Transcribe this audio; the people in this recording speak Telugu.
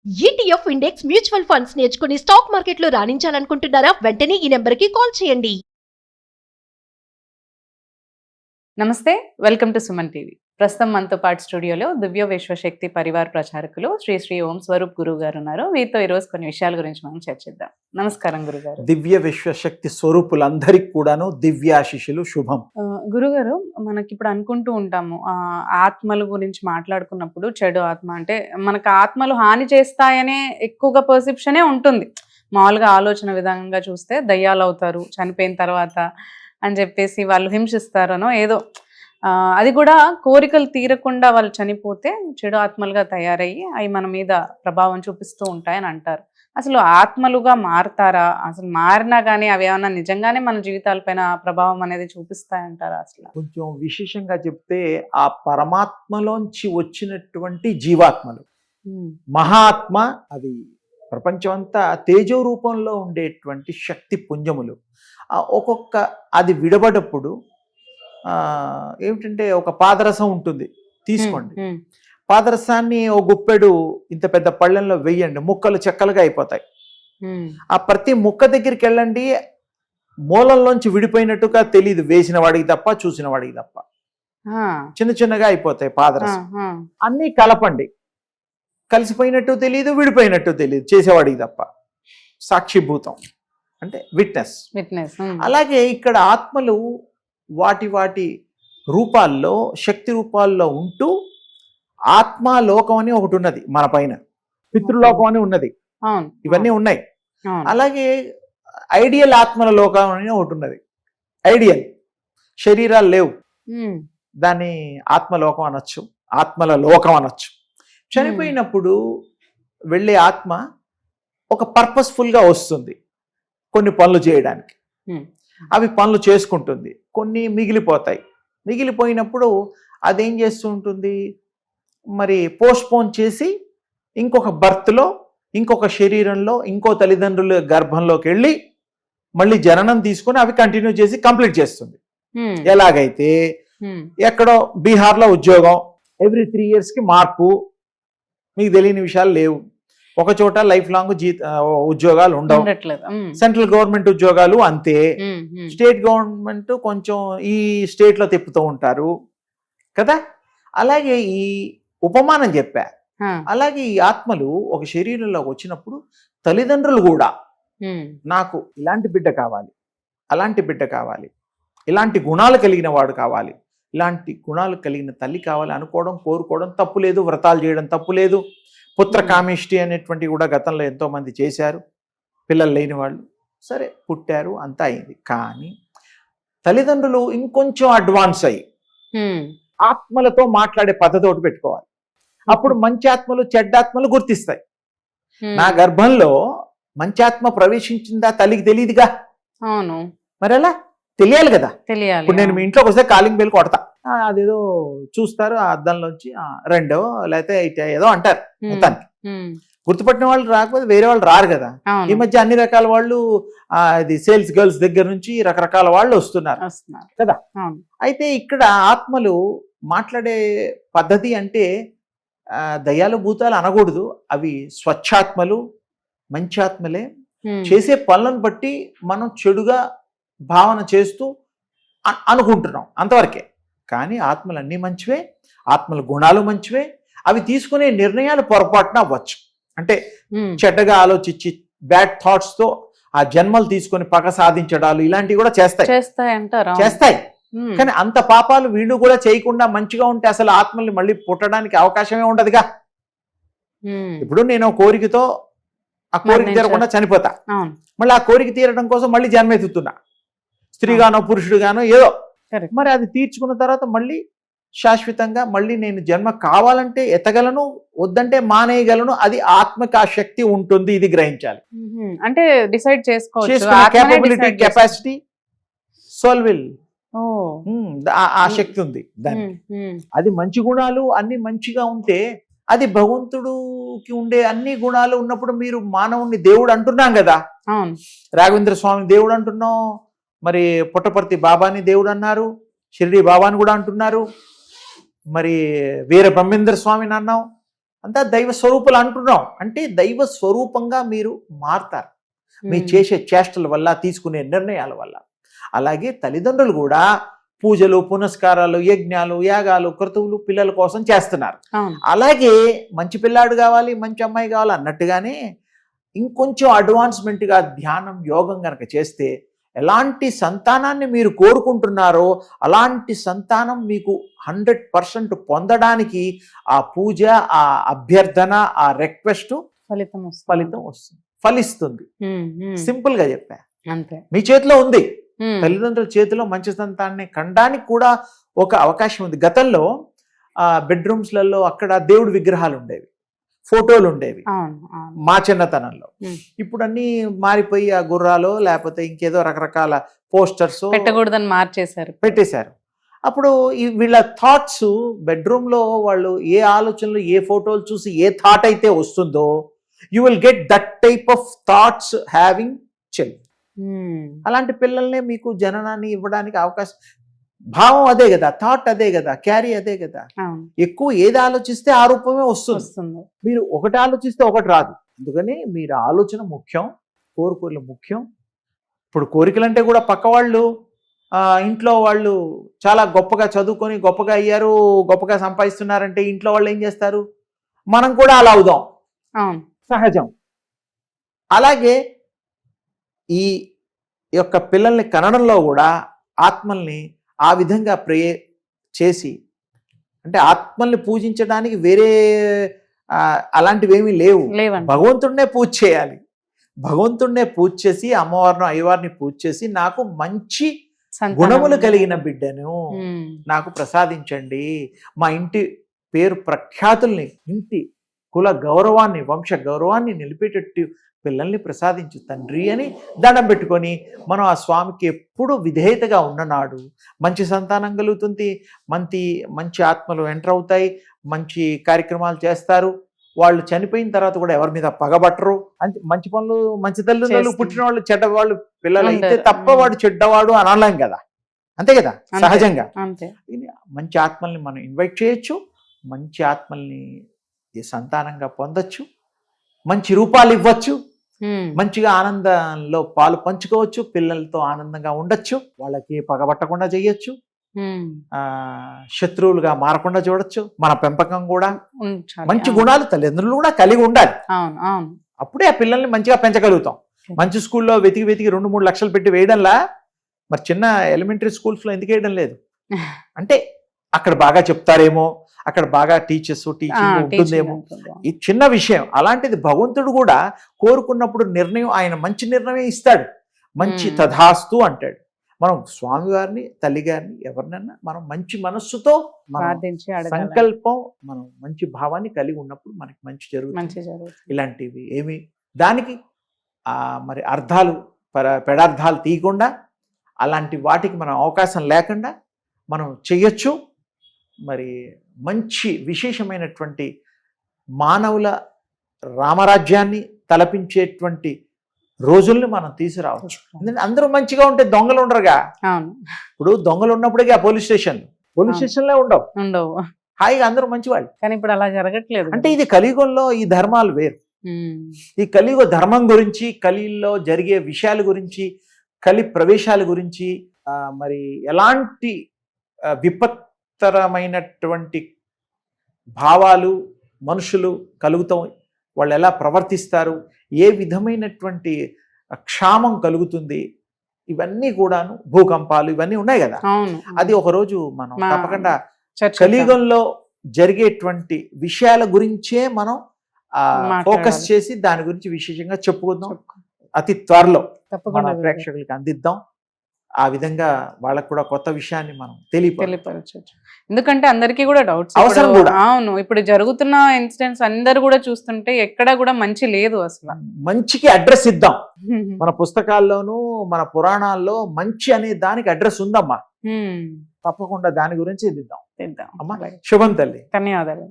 ఈటీఎఫ్ ఇండెక్స్ మ్యూచువల్ ఫండ్స్ నేర్చుకుని స్టాక్ మార్కెట్లో రాణించాలనుకుంటున్నారా? వెంటనే ఈ నెంబర్కి కాల్ చేయండి. నమస్తే, వెల్కమ్ టు సుమన్ టీవీ. ప్రస్తుతం మనతో పాటు స్టూడియోలో దివ్య విశ్వశక్తి పరివార్ ప్రచారకులు శ్రీ ఓం స్వరూప్ గురువు గారు ఉన్నారు. వీరితో ఈరోజు కొన్ని విషయాల గురించి మనం చర్చిద్దాం. నమస్కారం గురుగారు. దివ్య విశ్వశక్తి స్వరూపులందరికీ కూడాను దివ్యాశిషులు శుభం. గురుగారు, మనకి ఇప్పుడు అనుకుంటూ ఉంటాము ఆత్మల గురించి మాట్లాడుకున్నప్పుడు చెడు ఆత్మ అంటే మనకు ఆత్మలు హాని చేస్తాయనే ఎక్కువగా పర్సెప్షనే ఉంటుంది. మామూలుగా ఆలోచన విధంగా చూస్తే దయ్యాలు అవుతారు చనిపోయిన తర్వాత అని చెప్పేసి, వాళ్ళు హింసిస్తారనో ఏదో, అది కూడా కోరికలు తీరకుండా వాళ్ళు చనిపోతే చెడు ఆత్మలుగా తయారయ్యి అవి మన మీద ప్రభావం చూపిస్తూ ఉంటాయని అంటారు. అసలు ఆత్మలుగా మారతారా? అసలు మారినా కానీ అవి ఏమన్నా నిజంగానే మన జీవితాలపైన ప్రభావం అనేది చూపిస్తాయంటారా? అసలు కొంచెం విశేషంగా చెప్తే ఆ పరమాత్మలోంచి వచ్చినటువంటి జీవాత్మలు, మహాత్మ, అది ప్రపంచం అంతా తేజో రూపంలో ఉండేటువంటి శక్తి పుంజములు. ఒక్కొక్క అది విడబడప్పుడు ఏమిటంటే ఒక పాదరసం ఉంటుంది, తీసుకోండి. పాదరసాన్ని ఓ గుప్పెడు ఇంత పెద్ద పళ్ళెంలో వెయ్యండి, ముక్కలు చెక్కలుగా అయిపోతాయి. ఆ ప్రతి ముక్క దగ్గరికి వెళ్ళండి, మూలంలోంచి విడిపోయినట్టుగా తెలియదు, వేసిన వాడికి తప్ప చూసిన వాడికి తప్ప. చిన్న చిన్నగా అయిపోతాయి పాదరసం. అన్నీ కలపండి, కలిసిపోయినట్టు తెలియదు, విడిపోయినట్టు తెలియదు చేసేవాడికి తప్ప. సాక్షిభూతం అంటే విట్నెస్. అలాగే ఇక్కడ ఆత్మలు వాటి వాటి రూపాల్లో, శక్తి రూపాల్లో ఉంటూ ఆత్మలోకం అని ఒకటి ఉన్నది మన పైన, పితృలోకం అని ఉన్నది, ఇవన్నీ ఉన్నాయి. అలాగే ఐడియల్ ఆత్మల లోకం అని ఒకటి ఉన్నది. ఐడియల్ శరీరాలు లేవు, దాన్ని ఆత్మలోకం అనొచ్చు, ఆత్మల లోకం అనొచ్చు. చనిపోయినప్పుడు వెళ్ళే ఆత్మ ఒక పర్పస్ఫుల్గా వస్తుంది కొన్ని పనులు చేయడానికి. అవి పనులు చేసుకుంటుంది, కొన్ని మిగిలిపోతాయి. మిగిలిపోయినప్పుడు అదేం చేస్తూ ఉంటుంది, మరి పోస్ట్పోన్ చేసి ఇంకొక బర్త్లో, ఇంకొక శరీరంలో, ఇంకో తల్లిదండ్రుల గర్భంలోకి వెళ్ళి మళ్ళీ జననం తీసుకొని అవి కంటిన్యూ చేసి కంప్లీట్ చేస్తుంది. ఎలాగైతే ఎక్కడో బీహార్లో ఉద్యోగం, ఎవ్రీ 3 yearsకి మార్పు, మీకు తెలియని విషయాలు లేవు. ఒక చోట లైఫ్ లాంగ్ ఉద్యోగాలు ఉండవు. సెంట్రల్ గవర్నమెంట్ ఉద్యోగాలు అంతే, స్టేట్ గవర్నమెంట్ కొంచెం ఈ స్టేట్లో తిప్పుతూ ఉంటారు కదా. అలాగే ఈ ఉపమానం చెప్పా. అలాగే ఈ ఆత్మలు ఒక శరీరంలోకి వచ్చినప్పుడు తల్లిదండ్రులు కూడా నాకు ఇలాంటి బిడ్డ కావాలి, అలాంటి బిడ్డ కావాలి, ఇలాంటి గుణాలు కలిగిన వాడు కావాలి, ఇలాంటి గుణాలు కలిగిన తల్లి కావాలి అనుకోవడం, కోరుకోవడం తప్పు లేదు, వ్రతాలు చేయడం తప్పు లేదు. పుత్ర కామిష్టి అనేటువంటి కూడా గతంలో ఎంతోమంది చేశారు, పిల్లలు లేని వాళ్ళు. సరే, పుట్టారు, అంతా అయింది. కానీ తల్లిదండ్రులు ఇంకొంచెం అడ్వాన్స్ అయ్యి ఆత్మలతో మాట్లాడే పద్ధతి ఒకటి పెట్టుకోవాలి. అప్పుడు మంచి ఆత్మలు చెడ్డాత్మలు గుర్తిస్తాయి. నా గర్భంలో మంచి ఆత్మ ప్రవేశించిందా తల్లికి తెలియదుగా. అవును, మరి ఎలా తెలియాలి కదా. ఇప్పుడు నేను మీ ఇంట్లోకి వస్తే కాలింగ్ బెల్ కొడతా, అదేదో చూస్తారు ఆ అద్దంలోంచి, రెండో లేకపోతే ఏదో అంటారు. మొత్తానికి గుర్తుపట్టిన వాళ్ళు రాకపోతే వేరే వాళ్ళు రారు కదా. ఈ మధ్య అన్ని రకాల వాళ్ళు, ఇది సేల్స్ గర్ల్స్ దగ్గర నుంచి రకరకాల వాళ్ళు వస్తున్నారు కదా. అయితే ఇక్కడ ఆత్మలు మాట్లాడే పద్ధతి అంటే దయ్యాలు భూతాలు అనకూడదు, అవి స్వచ్ఛాత్మలు, మంచి ఆత్మలే. చేసే పనులను బట్టి మనం చెడుగా భావన చేస్తూ అనుకుంటున్నాం, అంతవరకే. కానీ ఆత్మలు అన్నీ మంచివే, ఆత్మల గుణాలు మంచివే. అవి తీసుకునే నిర్ణయాలు పొరపాటున అవ్వచ్చు. అంటే చెడ్డగా ఆలోచించి బ్యాడ్ థాట్స్తో ఆ జన్మలు తీసుకొని పగ సాధించడాలు ఇలాంటివి కూడా చేస్తాయి. కానీ అంత పాపాలు వీళ్ళు కూడా చేయకుండా మంచిగా ఉంటే అసలు ఆత్మల్ని మళ్ళీ పుట్టడానికి అవకాశమే ఉండదుగా. ఇప్పుడు నేను కోరికతో ఆ కోరిక తీరకుండా చనిపోతా, మళ్ళీ ఆ కోరిక తీరడం కోసం మళ్ళీ జన్మెత్తుతున్నా, స్త్రీగానో పురుషుడుగానో ఏదో. మరి అది తీర్చుకున్న తర్వాత మళ్ళీ శాశ్వతంగా మళ్ళీ నేను జన్మ కావాలంటే ఎత్తగలను, వద్దంటే మానేయగలను. అది ఆత్మకి ఆ శక్తి ఉంటుంది, ఇది గ్రహించాలి. అంటే డిసైడ్ చేసుకోవచ్చు, కేపబిలిటీ, కెపాసిటీ, సోల్ విల్, ఆ శక్తి ఉంది దానికి. అది మంచి గుణాలు అన్ని మంచిగా ఉంటే, అది భగవంతుడికి ఉండే అన్ని గుణాలు ఉన్నప్పుడు మీరు మానవుణ్ణి దేవుడు అంటున్నాం కదా. రాఘవేంద్ర స్వామి దేవుడు అంటున్నాం, మరి పుట్టపర్తి బాబాని దేవుడు అన్నారు, షిరిడి బాబాని కూడా అంటున్నారు, మరి వీర బ్రహ్మేంద్ర స్వామిని అన్నాం. అంతా దైవ స్వరూపులు అంటున్నాం. అంటే దైవ స్వరూపంగా మీరు మారతారు మీ చేసే చేష్టల వల్ల, తీసుకునే నిర్ణయాల వల్ల. అలాగే తల్లిదండ్రులు కూడా పూజలు, పునస్కారాలు, యజ్ఞాలు, యాగాలు, క్రతువులు పిల్లల కోసం చేస్తున్నారు. అలాగే మంచి పిల్లాడు కావాలి, మంచి అమ్మాయి కావాలి అన్నట్టుగానే ఇంకొంచెం అడ్వాన్స్మెంట్గా ధ్యానం, యోగం కనుక చేస్తే ఎలాంటి సంతానాన్ని మీరు కోరుకుంటున్నారో అలాంటి సంతానం మీకు 100% పొందడానికి ఆ పూజ, ఆ అభ్యర్థన, ఆ రిక్వెస్ట్ ఫలితం వస్తుంది, ఫలిస్తుంది. సింపుల్ గా చెప్పా, అంతే. మీ చేతిలో ఉంది. తల్లిదండ్రుల చేతిలో మంచి సంతానాన్ని కనడానికి కూడా ఒక అవకాశం ఉంది. గతంలో బెడ్రూమ్స్లలో అక్కడ దేవుడి విగ్రహాలు ఉండేవి, ఫోటోలు ఉండేవి మా చిన్నతనంలో. ఇప్పుడు అన్ని మారిపోయి ఆ గుర్రాలు లేకపోతే ఇంకేదో రకరకాల పోస్టర్స్ పెట్టకూడదని పెట్టేశారు. అప్పుడు వీళ్ళ థాట్స్ బెడ్రూమ్ లో వాళ్ళు ఏ ఆలోచనలు, ఏ ఫోటోలు చూసి ఏ థాట్ అయితే వస్తుందో you will get that type of thoughts having children. అలాంటి పిల్లల్నే మీకు జననాన్ని ఇవ్వడానికి అవకాశం. భావం అదే కదా, థాట్ అదే కదా, క్యారీ అదే కదా. ఎక్కువ ఏది ఆలోచిస్తే ఆ రూపమే వస్తుంది. మీరు ఒకటి ఆలోచిస్తే ఒకటి రాదు. అందుకని మీరు ఆలోచన ముఖ్యం, కోరికలు ముఖ్యం. ఇప్పుడు కోరికలంటే కూడా పక్క వాళ్ళు, ఇంట్లో వాళ్ళు చాలా గొప్పగా చదువుకొని గొప్పగా అయ్యారు, గొప్పగా సంపాదిస్తున్నారంటే ఇంట్లో వాళ్ళు ఏం చేస్తారు, మనం కూడా అలా అవుదాం, సహజం. అలాగే ఈ యొక్క పిల్లల్ని కనడంలో కూడా ఆత్మల్ని ఆ విధంగా చేసి, అంటే ఆత్మల్ని పూజించడానికి వేరే అలాంటివి ఏమీ లేవు. భగవంతుడినే పూజ చేయాలి. భగవంతుడినే పూజ చేసి, అమ్మవారిని, అయ్యవారిని పూజ చేసి, నాకు మంచి గుణములు కలిగిన బిడ్డను నాకు ప్రసాదించండి, మా ఇంటి పేరు ప్రఖ్యాతుల్ని, ఇంటి కుల గౌరవాన్ని, వంశ గౌరవాన్ని నిలిపేటట్టు పిల్లల్ని ప్రసాదించు తండ్రి అని దండం పెట్టుకొని మనం ఆ స్వామికి ఎప్పుడు విధేయతగా ఉన్ననాడు మంచి సంతానం కలుగుతుంది. మంచి ఆత్మలు ఎంటర్ అవుతాయి, మంచి కార్యక్రమాలు చేస్తారు. వాళ్ళు చనిపోయిన తర్వాత కూడా ఎవరి మీద పగబట్టరు. మంచి పనులు, మంచి తల్లిదండ్రులు పుట్టిన వాళ్ళు చెడ్డవాళ్ళు పిల్లలు అయితే తప్ప వాడు చెడ్డవాడు అనలేం కదా, అంతే కదా సహజంగా. మంచి ఆత్మల్ని మనం ఇన్వైట్ చేయొచ్చు, మంచి ఆత్మల్ని సంతానంగా పొందొచ్చు, మంచి రూపాలు ఇవ్వచ్చు, మంచిగా ఆనందంలో పాలు పంచుకోవచ్చు, పిల్లలతో ఆనందంగా ఉండొచ్చు, వాళ్ళకి పగబట్టకుండా చేయొచ్చు, శత్రువులుగా మారకుండా చూడొచ్చు. మన పెంపకం కూడా మంచి గుణాలు తల్లిదండ్రులు కూడా కలిగి ఉండాలి. అప్పుడే ఆ పిల్లల్ని మంచిగా పెంచగలుగుతాం. మంచి స్కూల్లో వెతికి 2-3 లక్షలు పెట్టి వేయడంలా మరి చిన్న ఎలిమెంటరీ స్కూల్స్ లో ఎందుకు వేయడం లేదు అంటే అక్కడ బాగా చెప్తారేమో, అక్కడ బాగా టీచింగ్ ఉంటుందేమో. ఈ చిన్న విషయం. అలాంటిది భగవంతుడు కూడా కోరుకున్నప్పుడు నిర్ణయం, ఆయన మంచి నిర్ణయం ఇస్తాడు. మంచి తథాస్తు అంటాడు. మనం స్వామివారిని, తల్లిగారిని, ఎవరినన్నా మనం మంచి మనస్సుతో సంకల్పం, మనం మంచి భావాన్ని కలిగి ఉన్నప్పుడు మనకి మంచి జరుగుతుంది. ఇలాంటివి ఏమి దానికి మరి అర్థాలు, పెడార్థాలు తీయకుండా, అలాంటి వాటికి మనం అవకాశం లేకుండా మనం చెయ్యొచ్చు. మరి మంచి విశేషమైనటువంటి మానవుల రామరాజ్యాన్ని తలపించేటువంటి రోజుల్ని మనం తీసుకురావచ్చు. అందరూ మంచిగా ఉంటే దొంగలు ఉండరుగా. ఇప్పుడు దొంగలు ఉన్నప్పుడే ఆ పోలీస్ స్టేషన్లే ఉండవు, హాయిగా అందరూ మంచివాళ్ళు. కానీ ఇప్పుడు అలా జరగట్లేదు. అంటే ఇది కలియుగంలో ఈ ధర్మాలు వేరు. ఈ కలియుగ ధర్మం గురించి, కలిలో జరిగే విషయాల గురించి, కలి ప్రవేశాల గురించి, మరి ఎలాంటి విపత్తరమైనటువంటి భావాలు మనుషులు కలుగుతాం, వాళ్ళు ఎలా ప్రవర్తిస్తారు, ఏ విధమైనటువంటి క్షామం కలుగుతుంది, ఇవన్నీ కూడాను, భూకంపాలు ఇవన్నీ ఉన్నాయి కదా. అది ఒకరోజు మనం తప్పకుండా కలియుగంలో జరిగేటువంటి విషయాల గురించే మనం ఫోకస్ చేసి దాని గురించి విశేషంగా చెప్పుకుందాం. అతి త్వరలో మన ప్రేక్షకులకి అందిద్దాం. ఆ విధంగా వాళ్ళకు కూడా కొత్త విషయాన్ని మనం తెలియపరచవచ్చు. ఎందుకంటే అందరికీ కూడా డౌట్స్ అవసరం కూడా. అవును, ఇప్పుడు జరుగుతున్న ఇన్సిడెంట్స్ అందరు కూడా చూస్తుంటే ఎక్కడ కూడా మంచి లేదు. అసలు మంచికి అడ్రస్ ఇద్దాం. మన పుస్తకాల్లోనూ మన పురాణాల్లో మంచి అనే దానికి అడ్రస్ ఉందమ్మా. తప్పకుండా దాని గురించి ఇద్దాం. అమ్మా, శుభం తల్లి. ధన్యవాదాలు.